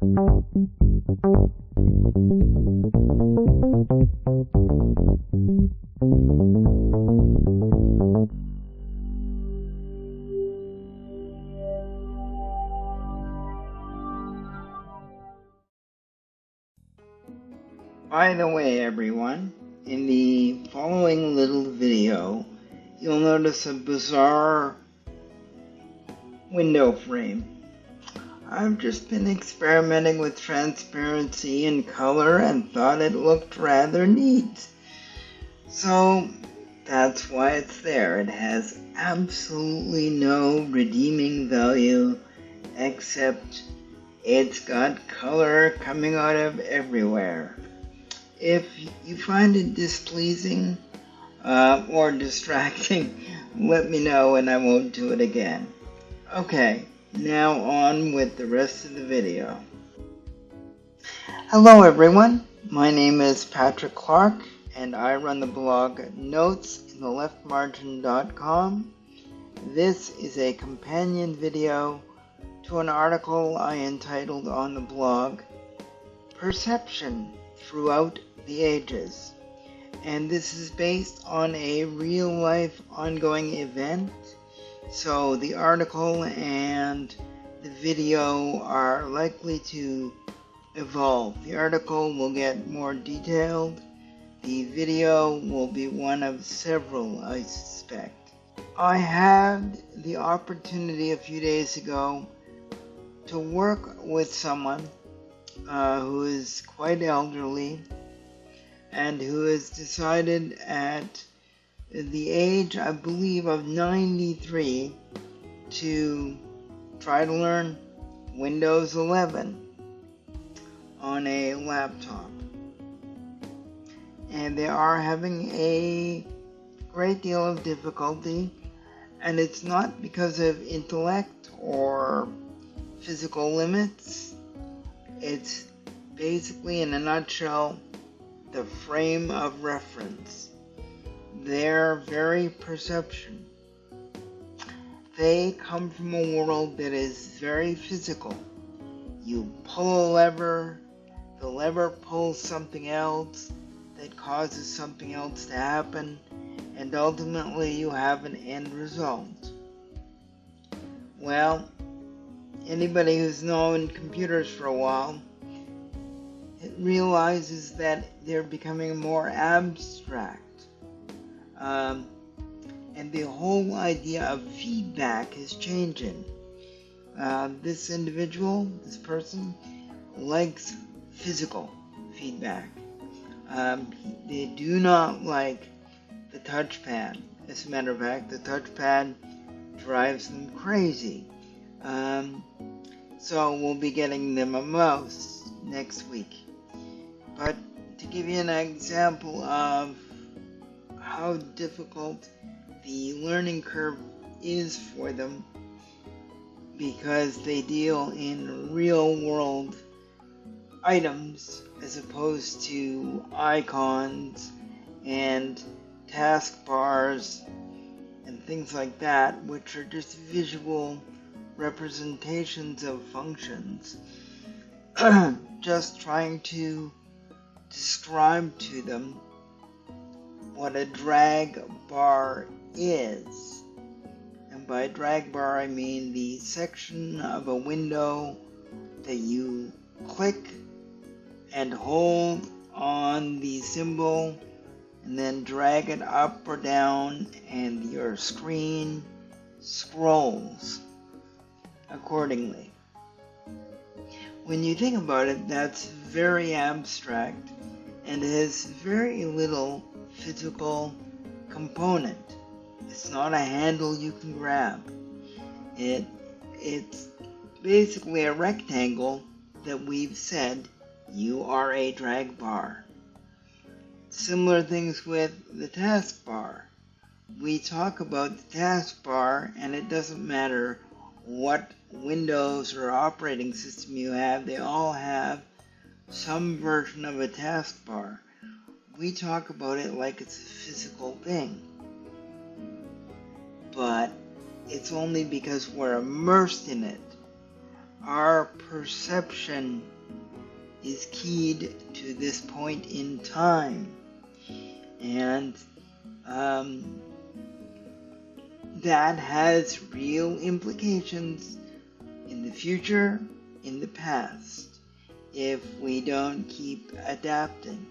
By the way, everyone, in the following little video, you'll notice a bizarre window frame. I've just been experimenting with transparency and color and thought it looked rather neat. So that's why it's there. It has absolutely no redeeming value except it's got color coming out of everywhere. If you find it displeasing or distracting, let me know and I won't do it again. Okay, now on with the rest of the video. Hello everyone, my name is Patrick Clark and I run the blog notesintheleftmargin.com. This is a companion video to an article I entitled on the blog, Perception Throughout the Ages, and this is based on a real-life ongoing event, so the article and the video are likely to evolve. The article will get more detailed. The video will be one of several, I suspect. I had the opportunity a few days ago to work with someone who is quite elderly and who has decided at the age, I believe, of 93 to try to learn Windows 11 on a laptop. And they are having a great deal of difficulty, and it's not because of intellect or physical limits. It's basically, in a nutshell, the frame of reference, their very perception. They come from a world that is very physical. You pull a lever, the lever pulls something else that causes something else to happen, and ultimately you have an end result. Well, anybody who's known computers for a while, it realizes that they're becoming more abstract. And the whole idea of feedback is changing. This individual, this person, likes physical feedback. They do not like the touchpad. As a matter of fact, the touchpad drives them crazy. So we'll be getting them a mouse next week. But to give you an example of how difficult the learning curve is for them, because they deal in real world items as opposed to icons and taskbars and things like that, which are just visual representations of functions. Just trying to describe to them what a drag bar is. And by drag bar I mean the section of a window that you click and hold on the symbol and then drag it up or down and your screen scrolls accordingly. When you think about it, that's very abstract and has very little physical component. It's not a handle you can grab. It's basically a rectangle that we've said you are a drag bar. Similar things with the taskbar. We talk about the taskbar, and it doesn't matter what Windows or operating system you have, they all have some version of a taskbar. We talk about it like it's a physical thing. But it's only because we're immersed in it. Our perception is keyed to this point in time. And that has real implications in the future, in the past, if we don't keep adapting.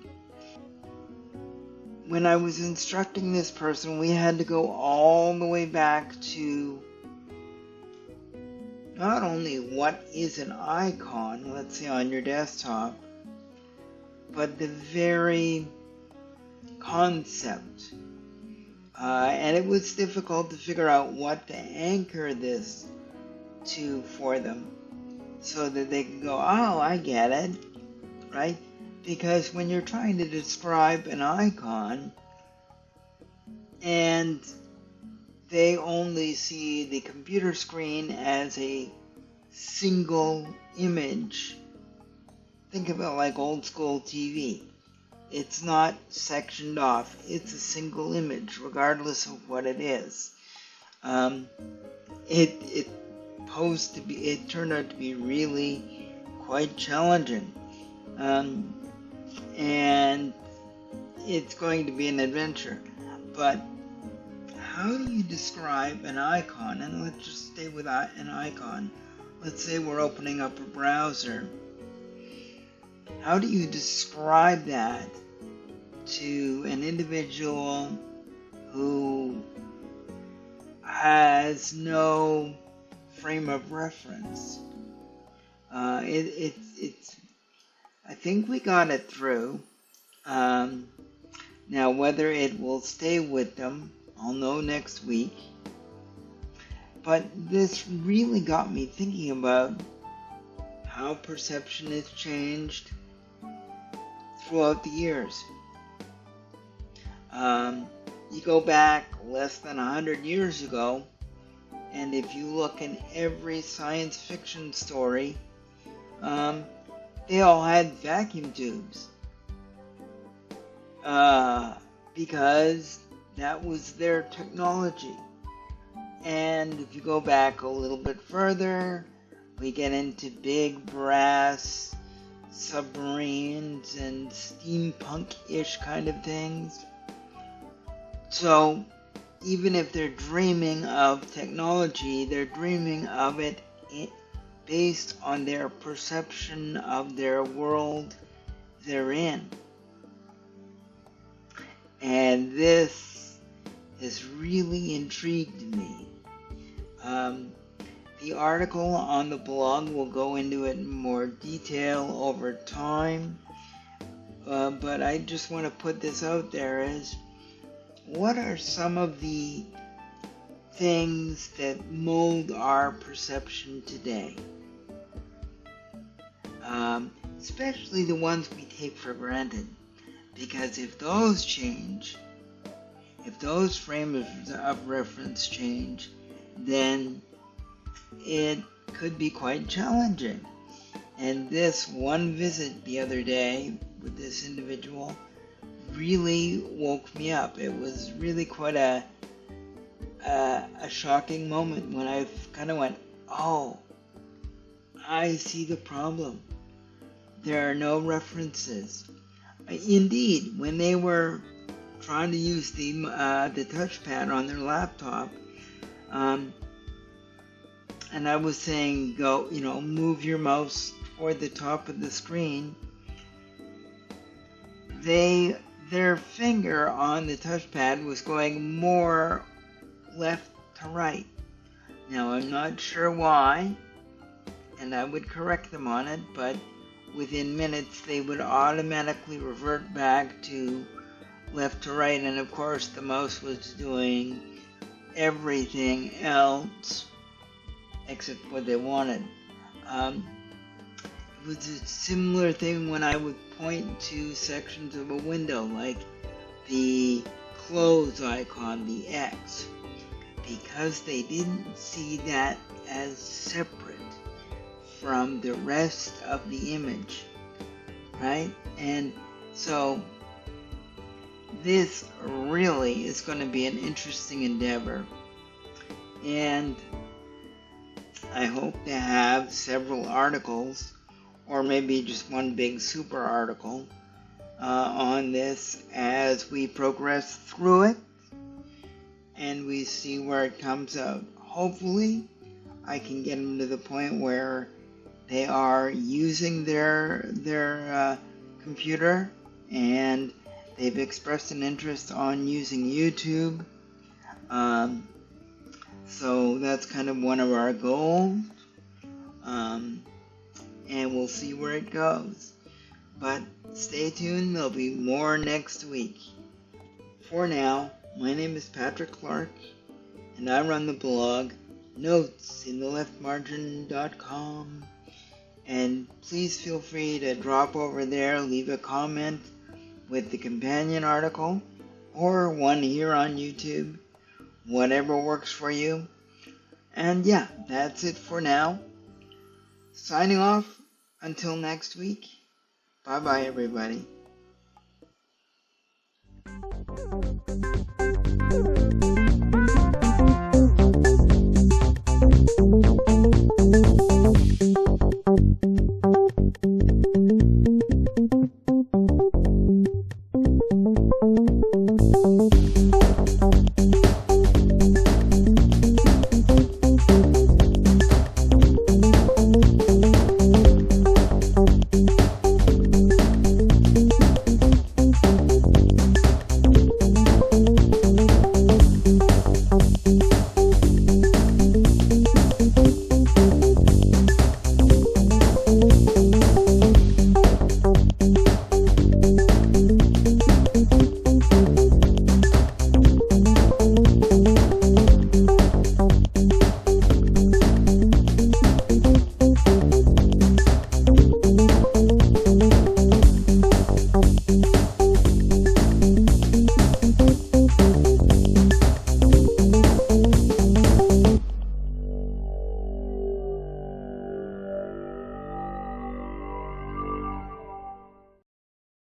When I was instructing this person, we had to go all the way back to not only what is an icon, let's say on your desktop, but the very concept. And it was difficult to figure out what to anchor this to for them so that they could go, oh, I get it, right? Because when you're trying to describe an icon and they only see the computer screen as a single image, think of it like old school TV. It's not sectioned off. It's a single image, regardless of what it is. It turned out to be really quite challenging, and it's going to be an adventure. But how do you describe an icon? And let's just stay with an icon. Let's say we're opening up a browser. How do you describe that to an individual who has no frame of reference? I think we got it through. Now, whether it will stay with them, I'll know next week. But this really got me thinking about how perception has changed throughout the years. You go back less than 100 years ago, and if you look in every science fiction story, they all had vacuum tubes. Because that was their technology. And if you go back a little bit further, we get into big brass submarines and steampunk-ish kind of things. So even if they're dreaming of technology, they're dreaming of it based on their perception of their world they're in. And this has really intrigued me. The article on the blog will go into it in more detail over time, but I just want to put this out there as what are some of the things that mold our perception today? Especially the ones we take for granted. Because if those change, if those frames of reference change, then it could be quite challenging. And this one visit the other day with this individual really woke me up. It was really quite a shocking moment when I kind of went, oh, I see the problem. There are no references. Indeed, when they were trying to use the touchpad on their laptop, and I was saying, go, move your mouse toward the top of the screen, their finger on the touchpad was going more left to right. Now, I'm not sure why, and I would correct them on it, but within minutes they would automatically revert back to left to right, and of course the mouse was doing everything else except what they wanted. It was a similar thing when I would point to sections of a window, like the close icon, the X, because they didn't see that as separate from the rest of the image, right? And so this really is going to be an interesting endeavor, and I hope to have several articles or maybe just one big super article on this as we progress through it and we see where it comes out. Hopefully, I can get them to the point where they are using their computer and they've expressed an interest on using YouTube. So that's kind of one of our goals. And we'll see where it goes. But stay tuned, there'll be more next week. For now, my name is Patrick Clark, and I run the blog notesintheleftmargin.com. And please feel free to drop over there, leave a comment with the companion article, or one here on YouTube, whatever works for you. And yeah, that's it for now. Signing off until next week. Bye-bye, everybody.